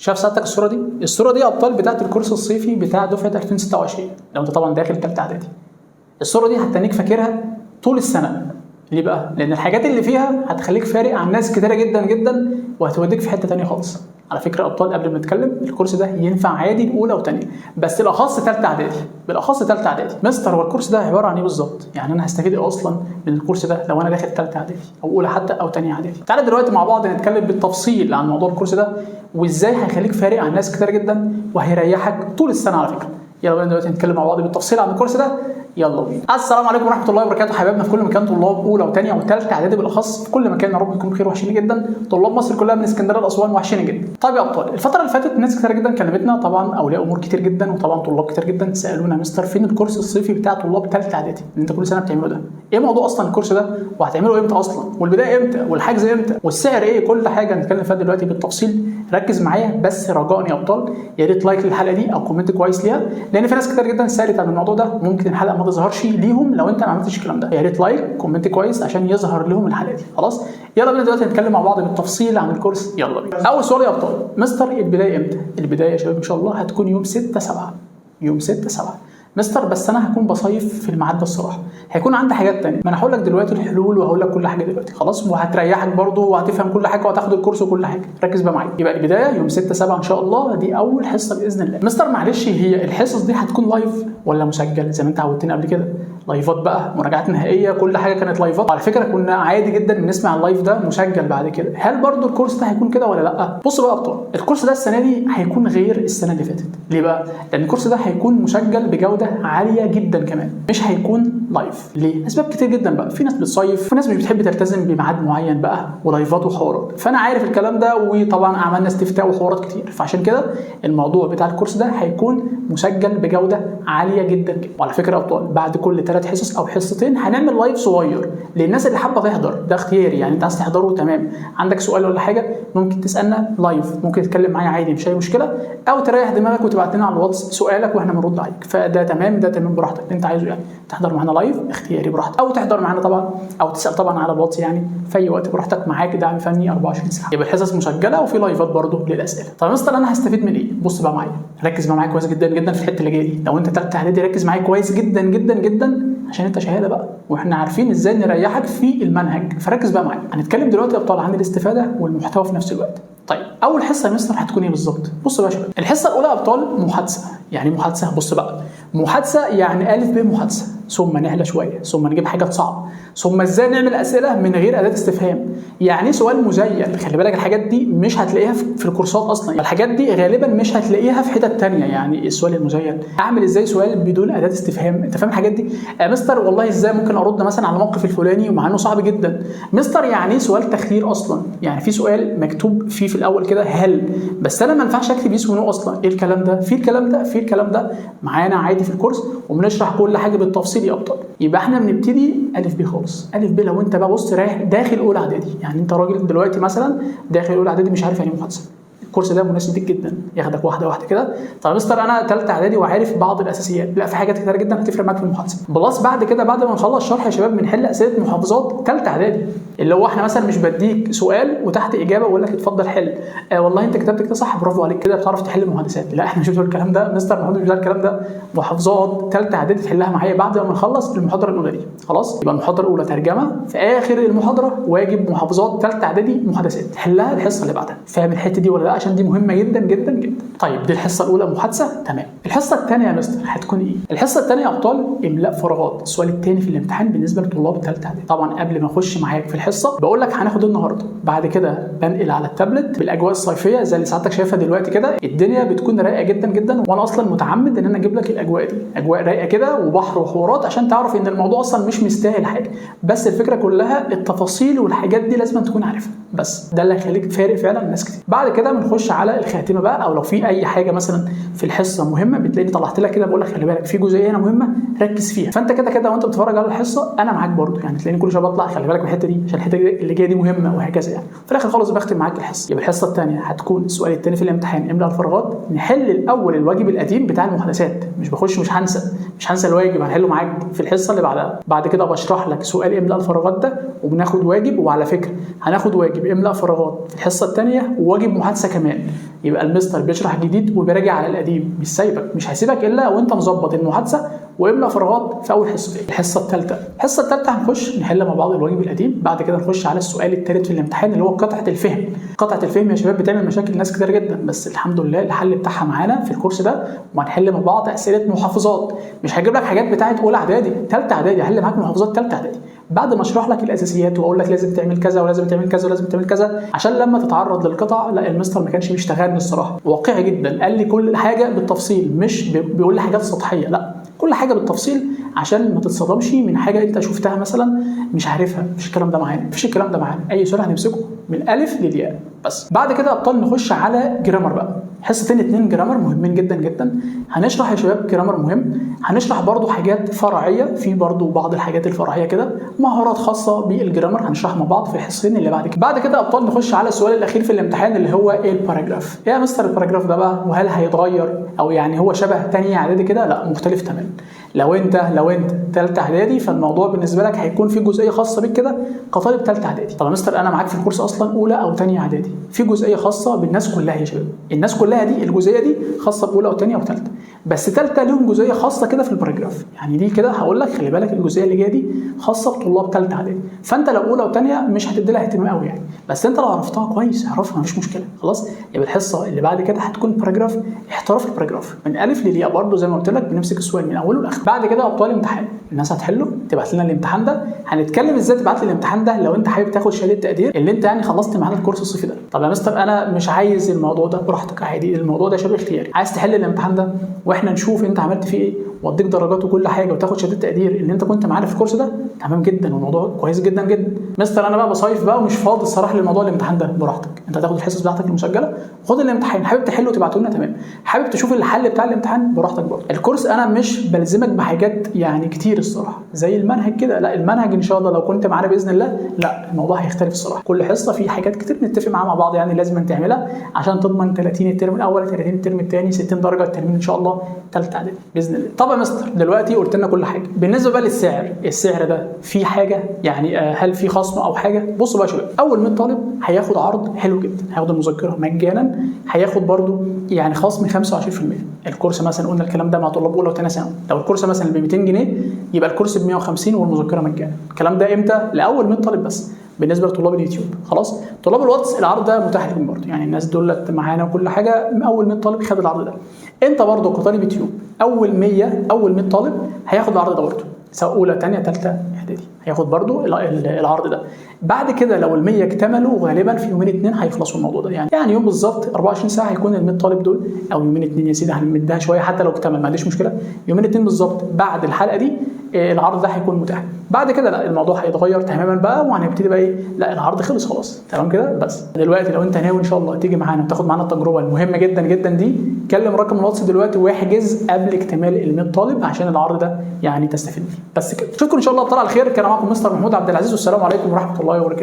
شايف ساعتك الصوره دي؟ الصوره دي ابطال بتاعه الكورس الصيفي بتاع دفعه 2026 لو انت طبعا داخل ثالثه اعدادي. الصوره دي هتنيك فاكرها طول السنه. ليه بقى؟ لان الحاجات اللي فيها هتخليك فارق عن ناس كتيره جدا جدا وهتوديك في حته ثانيه خالص. على فكره ابطال قبل ما نتكلم، الكورس ده ينفع عادي الاولى وثانيه، بس بالاخص ثالثه اعدادي، بالاخص ثالثه اعدادي. مستر هو الكورس ده عباره عن ايه بالظبط؟ يعني انا هستفيد ايه اصلا من الكورس ده لو انا داخل ثالثه اعدادي او اولى حتى او ثانيه اعدادي؟ تعالى دلوقتي مع بعض نتكلم بالتفصيل عن موضوع الكورس ده وازاي هيخليك فارق عن ناس كتير جدا وهيريحك طول السنه على فكره. يلا بينا دلوقتي نتكلم مع بعض بالتفصيل عن الكورس ده. يلا بينا. السلام عليكم ورحمه الله وبركاته حبايبنا في كل مكان، طلاب اولى وثانيه وثالثه اعدادي بالاخص في كل مكان، يا رب يكونوا بخير وحشين جدا. طلاب مصر كلها من اسكندريه لاسوان وحشين جدا. طيب يا ابطال، الفتره اللي فاتت ناس كتير جدا كلمتنا، طبعا اولياء امور كتير جدا وطبعا طلاب كتير جدا سالونا مستر فين الكورس الصيفي بتاع طلاب ثالثه اعدادي اللي انت كل سنه بتعمله ده؟ ايه موضوع اصلا الكورس ده وهتعمله امتى اصلا؟ والبدايه امتى؟ والحجز امتى؟ والسعر ايه؟ كل حاجه هنتكلم فيها دلوقتي بالتفصيل. ركز معايا بس رجاء يا ابطال، يا ريت لايك للحلقه دي او كومنت كويس ليها، لان في ناس كتير جدا سالت عن الموضوع ده، ممكن الحلقه ما تظهرش ليهم لو انت ما عملتش الكلام ده. يا ريت لايك كومنت كويس عشان يظهر لهم الحلقه دي. خلاص يلا بينا دلوقتي نتكلم مع بعض بالتفصيل عن الكورس. يلا بينا. اول سؤال يا ابطال، مستر البدايه امتى؟ البدايه يا شباب ان شاء الله هتكون يوم 6/7. يوم 6/7. مستر بس انا هكون بصيف في الميعاد ده الصراحه، هيكون عندي حاجات تانية. ما انا هقول لك دلوقتي الحلول وهقول لك كل حاجه دلوقتي خلاص، وهتريحك برضه وهتفهم كل حاجه وهتاخد الكورس وكل حاجه. ركز بقى معايا. يبقى البدايه يوم 6/7 ان شاء الله، دي اول حصه باذن الله. مستر معلش هي الحصص دي هتكون لايف ولا مسجل زي ما انت عودتنا قبل كده؟ لايفات بقى، مراجعات نهائيه، كل حاجه كانت لايفات. على فكره كنا عادي جدا بنسمع اللايف ده مسجل بعد كده. هل برضه الكورس ده هيكون كده ولا لا؟ بص بقى يا ابطال، الكورس ده السنه دي هيكون غير السنه اللي فاتت. ليه بقى؟ لان الكورس ده هيكون مسجل بجوده عاليه جدا كمان، مش هيكون لايف. ليه؟ اسباب كتير جدا بقى. في ناس بتصيف، في ناس مش بتحب تلتزم بميعاد معين بقى ولايفات وحوارات، فانا عارف الكلام ده، وطبعا عملنا استفتاء وحوارات كتير، فعشان كده الموضوع بتاع الكورس ده هيكون مسجل بجوده عاليه جدا جدا. وعلى فكره يا ابطال بعد كل 3 حصص او حصتين هنعمل لايف صغير للناس اللي حابه تحضر، ده اختياري يعني، انت عايز تحضره تمام. عندك سؤال ولا حاجه ممكن تسالنا لايف، ممكن تتكلم معايا عادي مش اي مشكله، او تريح دماغك وتبعت لنا على الواتس سؤالك واحنا بنرد عليك، فده تمام، ده تمام براحتك اللي انت عايزه يعني. تحضر معانا لايف اختياري براحتك، او تحضر معانا طبعا او تسال طبعا على الواتس يعني في اي وقت براحتك، معاك دعم فني 24 ساعه. يبقى الحصص مسجله وفي لايفات برضه للاسئله. طب يا مستر انا هستفيد من ايه؟ بص بقى معايا، ركز بقى معايا كويس جدا جدا في الحته اللي جايه دي. لو انت ثالثه اعدادي ركز معايا كويس جدا جدا جدا عشان انت شهاده بقى، واحنا عارفين ازاي نريحك في المنهج، فركز بقى معايا. هنتكلم دلوقتي يا ابطال عن الاستفاده والمحتوى في نفس الوقت. طيب اول حصه يا مستر هتكون ايه بالظبط؟ بص بقى يا شباب، الحصه الاولى يا ابطال محادثه. يعني محادثه، بص بقى، محادثه يعني الف ب محادثه، ثم نعلى شويه، ثم نجيب حاجات صعبه، ثم ازاي نعمل اسئله من غير اداه استفهام. يعني سؤال مزيل، خلي بالك الحاجات دي مش هتلاقيها في الكورسات اصلا، الحاجات دي غالبا مش هتلاقيها في حتت ثانيه. يعني السؤال المزيل اعمل ازاي سؤال بدون اداه استفهام، انت فاهم الحاجات دي؟ مستر والله ازاي ممكن ارد مثلا على الموقف الفلاني ومع انه صعب جدا. مستر يعني سؤال تخيير اصلا، يعني في سؤال مكتوب فيه في الاول كده هل، بس انا ما ينفعش اكتب يس ونو اصلا. ايه الكلام ده؟ في الكلام ده، في الكلام ده معانا عادي في الكورس، وبنشرح كل حاجه بالتفصيل يا ابطال. يبقى احنا بنبتدي الف ب خالص. الف ب لو انت بقى بص رايح داخل اولى اعدادي، يعني انت راجل دلوقتي مثلا داخل اولى اعدادي مش عارف يعني محادثه، الكورس ده مناسب ليك جدا، ياخدك واحده واحده كده. طب يا مستر انا ثالثه اعدادي وعارف بعض الاساسيات، لا في حاجات كتير جدا هتفرق معاك في المحادثه. بلس بعد كده بعد ما نخلص شرح يا شباب بنحل اسئله محافظات ثالثه اعدادي، اللي هو احنا مثلا مش بديك سؤال وتحت اجابه واقول لك اتفضل حل، والله انت كتبت كده صح برافو عليك كده بتعرف تحل محادثات. لا احنا مش بنقول الكلام ده، مستر محمود مش بيقول الكلام ده. محافظات ثالثه اعدادي تحلها معايا بعد ما نخلص المحاضره الاولى دي. خلاص يبقى المحاضره الاولى ترجمه، في اخر المحاضره واجب محافظات ثالثه اعدادي محادثات تحلها الحصه اللي بعدها. فاهم الحته دي ولا لا؟ عشان دي مهمه جدا جدا جدا. طيب دي الحصه الاولى محادثه، تمام. الحصه الثانيه يا مستر هتكون ايه؟ الحصه الثانيه يا ابطال املاء فراغات، السؤال الثاني في الامتحان بالنسبه لطلاب ثالثه اعدادي. طبعا قبل ما اخش معاك في الحصه بقول لك هناخد النهارده، بعد كده بنقل على التابلت بالاجواء الصيفيه زي اللي سعادتك شايفها دلوقتي كده. الدنيا بتكون رايقه جدا جدا، وانا اصلا متعمد ان انا اجيب لك الاجواء دي، اجواء رايقه كده وبحر وحوارات، عشان تعرف ان الموضوع اصلا مش مستاهل حاجه، بس الفكره كلها التفاصيل والحاجات دي لازم تكون عارفها، بس ده اللي هيخليك فارق فعلا الناس كتير. بعد كده بنخش على الخاتمه بقى، او لو في اي حاجه مثلا في الحصه مهمه بتلاقيني طلعت لك كده بقول لك خلي بالك في جزئيه هنا مهمه ركز فيها، فانت كده كده وانت بتتفرج على الحصه انا معاك برضو، يعني تلاقيني كل شويه بطلع خلي بالك من الحته دي عشان الحته اللي جايه دي مهمه وهكذا يعني. في الاخر خالص بختم معاك الحصه. يبقى الحصه الثانيه هتكون السؤال الثاني في الامتحان املاء الفراغات، نحل الاول الواجب القديم بتاع المحادثات، مش هنسى الواجب، هنحله معاك في الحصه اللي بعدها. بعد كده بشرح لك سؤال املاء الفراغات ده وبناخد واجب، وعلى فكره هناخد واجب املاء فراغات في الحصه الثانيه وواجب محادثه كمان. يبقى المستر بيشرح جديد وبيراجع على القديم، مش سايبك، مش هيسيبك الا وانت مظبط المحادثه واملى فراغات في اول حصه. الحصه الثالثه هنخش نحل مع بعض الواجب القديم، بعد كده نخش على السؤال الثالث في الامتحان اللي هو قطعه الفهم. قطعه الفهم يا شباب بتعمل مشاكل ناس كتير جدا، بس الحمد لله الحل بتاعها معانا في الكورس ده، وهنحل مع بعض اسئله محافظات. مش هجيب لك حاجات بتاعه اولى اعدادي، ثالثه اعدادي، هحل معاك محافظات ثالثه اعدادي بعد ما اشرح لك الاساسيات واقول لك لازم تعمل كذا ولازم تعمل كذا ولازم تعمل كذا، عشان لما تتعرض للقطع لا المستر ما كانش بيشتغلني الصراحه، واقعي جدا، قال لي كل حاجه بالتفصيل، مش بيقول لي حاجات سطحيه، لا كل حاجه بالتفصيل عشان ما تتصدمش من حاجه انت شفتها مثلا مش عارفها. مفيش الكلام ده معانا، مفيش الكلام ده معانا، اي سؤال هنمسكه من الالف للياء بس. بعد كده ابطال نخش على جرامر بقى، حصتين 2 جرامر مهمين جدا جدا. هنشرح يا شباب جرامر مهم، هنشرح برضو حاجات فرعيه، في برضو بعض الحاجات الفرعيه كده، مهارات خاصه بالجرامر هنشرحها مع بعض في الحصتين اللي بعد كده. بعد كده ابطال نخش على السؤال الاخير في الامتحان اللي هو ايه الباراجراف. ايه يا مستر الباراجراف ده بقى، وهل هيتغير او يعني هو شبه تانية اعدادي كده؟ لا مختلف تماما. لو انت ثالثه اعدادي فالموضوع بالنسبه لك هيكون في جزئيه خاصه بيك كده كطالب ثالثه اعدادي. طب يا مستر انا معاك في الكورس اصلا اولى او ثانيه اعدادي، في جزئيه خاصه بالناس كلها يا شباب، الناس كلها دي الجزئيه دي خاصه باولى او ثانيه او ثالثه، بس ثالثه لهم جزئيه خاصه كده في الباراجراف، يعني دي كده هقول لك خلي بالك الجزئيه اللي جايه دي خاصه بطلاب ثالثه اعدادي، فانت لو اولى وثانيه مش هتدي لها اهتمام قوي يعني، بس انت لو عرفتها كويس اعرفها مفيش مشكله خلاص. يبقى الحصه اللي بعد كده هتكون باراجراف، احتراف الباراجراف من الف للياء برضه زي ما قلت لك، بنمسك السؤال من اوله لاخره. بعد كده ابطال امتحان، الناس هتحله تبعت لنا الامتحان ده، هنتكلم ازاي تبعت لي الامتحان ده لو انت حابب تاخد شهاده تقدير اللي انت يعني خلصت معانا الكورس الصيفي ده. طب يا مستر انا مش عايز الموضوع ده، براحتك عادي، الموضوع ده شبه اختياري، عايز تحل الامتحان ده واحنا نشوف انت عملت فيه ايه واديك درجات وكل حاجه وتاخد شهاده تقدير اللي انت كنت معانا في الكورس ده، تمام جدا والموضوع كويس جدا جدا. مستر انا بقى بصيف بقى ومش فاضي الصراحه للموضوع الامتحان ده، براحتك، انت هتاخد الحصص بتاعتك المسجله وخد الامتحان، حابب تحله وتبعته لنا تمام، حابب تشوف الحل بتاع الامتحان براحتك برضه. الكورس انا مش بلزمك بحاجات يعني كتير الصراحه زي المنهج كده، لا المنهج ان شاء الله لو كنت معانا باذن الله لا الموضوع هيختلف الصراحه، كل حصه في حاجات كتير بنتفق معاها مع بعض يعني لازم تعملها عشان تضمن 30 الترم الاول 30 الترم الثاني 60 درجه الترم ان شاء الله ثالثه اعدادي باذن الله. طب يا مستر دلوقتي قلت لنا كل حاجه، بالنسبه بقى للسعر، السعر ده في حاجه يعني هل في خصم او حاجه؟ بصوا بقى يا شباب، اول 100 طالب هياخد عرض حلو جدا، هياخد المذكره مجانا، هياخد برده يعني خصم 25%. الكورس مثلا قلنا الكلام ده مع طلاب اولى وثانيه ثانوي، لو الكورس مثلا ب 200 جنيه يبقى الكورس ب 150 والمذكره مجانا. الكلام ده امتى؟ لاول 100 طالب بس بالنسبه لطلاب اليوتيوب. خلاص طلاب الواتس العرض ده متاح لهم برضه، يعني الناس دولت معانا وكل حاجه، اول 100 طالب خد العرض ده. انت برضه كطالب يوتيوب اول 100 طالب هياخد العرض ده برضه، سواء اولى ثانيه ثالثه اعدادي هياخد برضه العرض ده. بعد كده لو ال 100 اكتملوا غالبا في يومين 2 هيخلصوا الموضوع ده، يعني يوم بالظبط 24 ساعه هيكون ال 100 طالب دول، او يومين 2 يا سيدي هنمدها شويه حتى لو اكتمل ما عنديش مشكله، يومين 2 بالظبط بعد الحلقه دي العرض ده هيكون متاح. بعد كده لا الموضوع هيتغير تماما بقى، وهنبتدي بقى ايه، لا العرض خلص خلاص تمام كده. بس دلوقتي لو انت ناوي ان شاء الله تيجي معانا وتاخد معانا التجربه المهمه جدا جدا دي، كلم رقم الواتس دلوقتي واحجز قبل اكتمال ال 100 طالب عشان العرض ده يعني تستفيد بيه. بس كده، اشوفكم ان شاء الله ابطال على خير. كان معاكم مستر محمود عبد العزيز، والسلام عليكم ورحمه الله وبركاته.